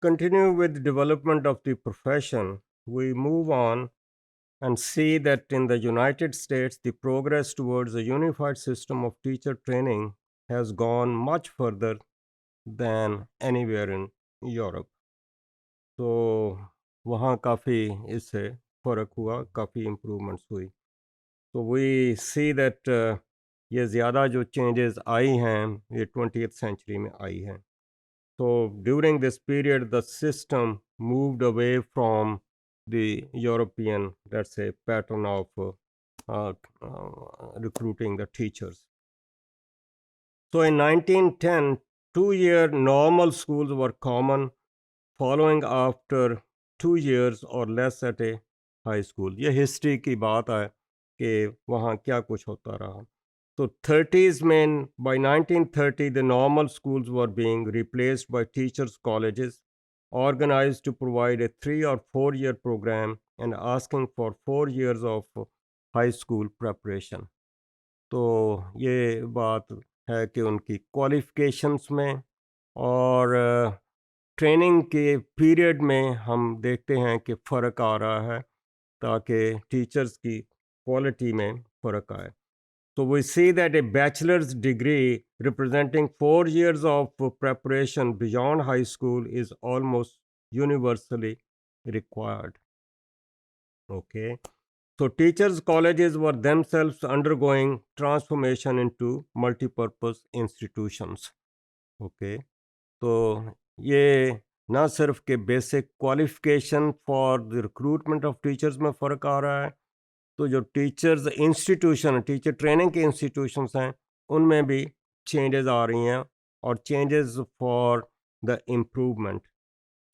continue with development of the profession, we move on and see that in the United States, the progress towards a unified system of teacher training has gone much further than anywhere in Europe. तो वहाँ काफ़ी इससे फ़र्क हुआ, काफ़ी improvements हुई। तो we see that ये ज़्यादा जो चेंजेस आई हैं, ये 20th सेंचुरी में आई हैं। So during this period, the system moved away from the European, let's say, pattern of recruiting the teachers. So in 1910, 2-year normal schools were common, following after 2 years or less at a high school. ये history की बात है कि वहाँ क्या कुछ होता रहा. So 30s में, by 1930, the normal schools were being replaced by teachers' colleges, organized to provide a 3 or 4 year program and asking for 4 years of high school preparation. तो ये बात है कि उनकी क्वालिफ़िकेशंस में और ट्रेनिंग के पीरियड में हम देखते हैं कि फ़र्क आ रहा है, ताकि टीचर्स की क्वालिटी में फ़र्क आए. So we see that a bachelor's degree representing 4 years of preparation beyond high school is almost universally required. Okay. So teachers' colleges were themselves undergoing transformation into multipurpose institutions. Okay. तो ये ना सिर्फ के basic qualification for the recruitment of teachers में फ़र्क आ रहा है, तो जो टीचर्स इंस्टीट्यूशन, टीचर ट्रेनिंग के इंस्टीट्यूशंस हैं, उनमें भी चेंजेस आ रही हैं और changes for the improvement.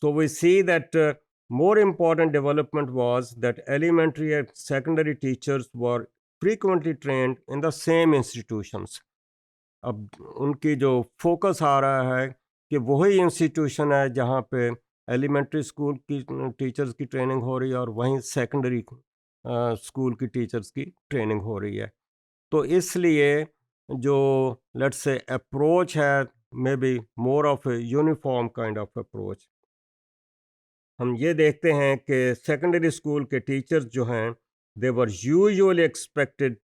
So we see that more important development was that elementary and secondary teachers were frequently trained in the same institutions. अब उनकी जो फोकस आ रहा है कि वही इंस्टीट्यूशन है जहाँ पे एलिमेंट्री स्कूल की टीचर्स की ट्रेनिंग हो रही है और वहीं सेकेंडरी स्कूल की टीचर्स की ट्रेनिंग हो रही है. तो इसलिए जो लेट्स से अप्रोच है, may be more of a uniform kind of approach. हम ये देखते हैं कि सेकेंडरी स्कूल के टीचर्स जो हैं, they were usually expected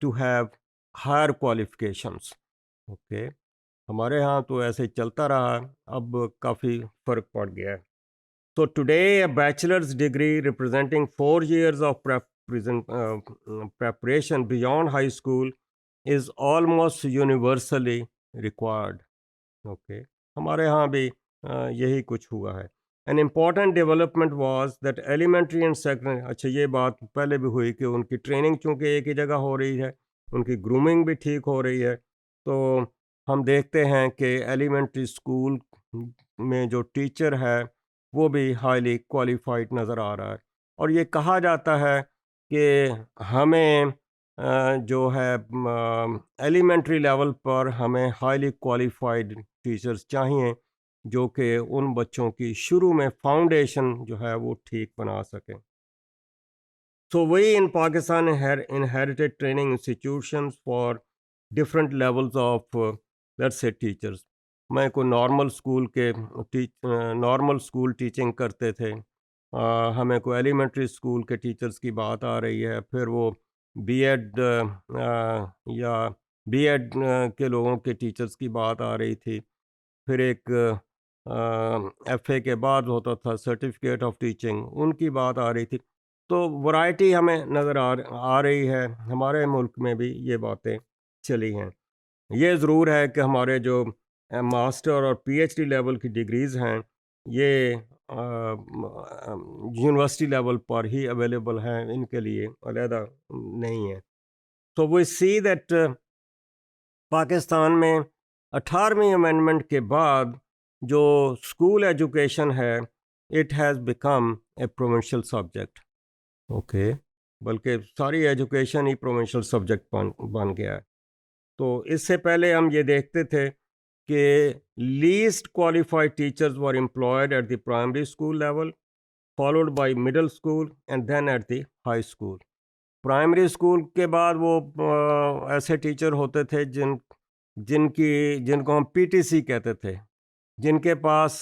to have higher qualifications. Okay, हमारे यहाँ तो ऐसे ही चलता रहा, अब काफ़ी फ़र्क पड़ गया है. तो today a bachelors degree representing 4 years of preparation beyond high school is almost universally required. Okay, हमारे यहाँ भी यही कुछ हुआ है. An important development was that elementary and secondary, अच्छा ये बात पहले भी हुई कि उनकी ट्रेनिंग चूँकि एक ही जगह हो रही है, उनकी ग्रूमिंग भी ठीक हो रही है. तो हम देखते हैं कि एलिमेंट्री स्कूल में जो टीचर है वो भी हाईली क्वालिफाइड नज़र आ रहा है. और ये कहा जाता है कि हमें जो है एलिमेंट्री लेवल पर हमें हाईली क्वालिफाइड टीचर्स चाहिए जो कि उन बच्चों की शुरू में फाउंडेशन जो है वो ठीक बना सकें. So we in Pakistan inherited training institutions for different levels of let's say teachers. मैं कोई नॉर्मल स्कूल टीचिंग करते थे. हमें कोई एलिमेंट्री स्कूल के टीचर्स की बात आ रही है, फिर वो बीएड या बीएड के लोगों के टीचर्स की बात आ रही थी. फिर एक एफए के बाद होता था सर्टिफिकेट ऑफ टीचिंग, उनकी बात आ रही थी. तो वैरायटी हमें नज़र आ रही है. हमारे मुल्क में भी ये बातें चली हैं. ये ज़रूर है कि हमारे जो मास्टर और पीएचडी लेवल की डिग्रीज़ हैं, ये यूनिवर्सिटी लेवल पर ही अवेलेबल हैं, इनके लिए अलहदा नहीं है. तो वी सी दैट पाकिस्तान में 18वीं अमेंडमेंट के बाद जो स्कूल एजुकेशन है, it has become a provincial subject. Okay, बल्कि सारी एजुकेशन ही प्रोविंशियल सब्जेक्ट बन गया है. तो इससे पहले हम ये देखते थे कि least qualified teachers were employed at the primary school level, followed by middle school and then at the high school. Primary school के बाद वो ऐसे टीचर होते थे जिनको हम पीटीसी कहते थे, जिनके पास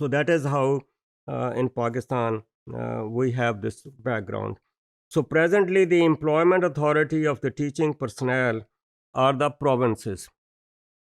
So that is how in Pakistan we have this background. So presently the employment authority of the teaching personnel are the provinces.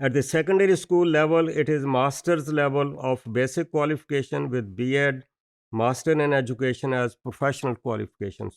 At the secondary school level, it is master's level of basic qualification with B.Ed, master in education as professional qualifications.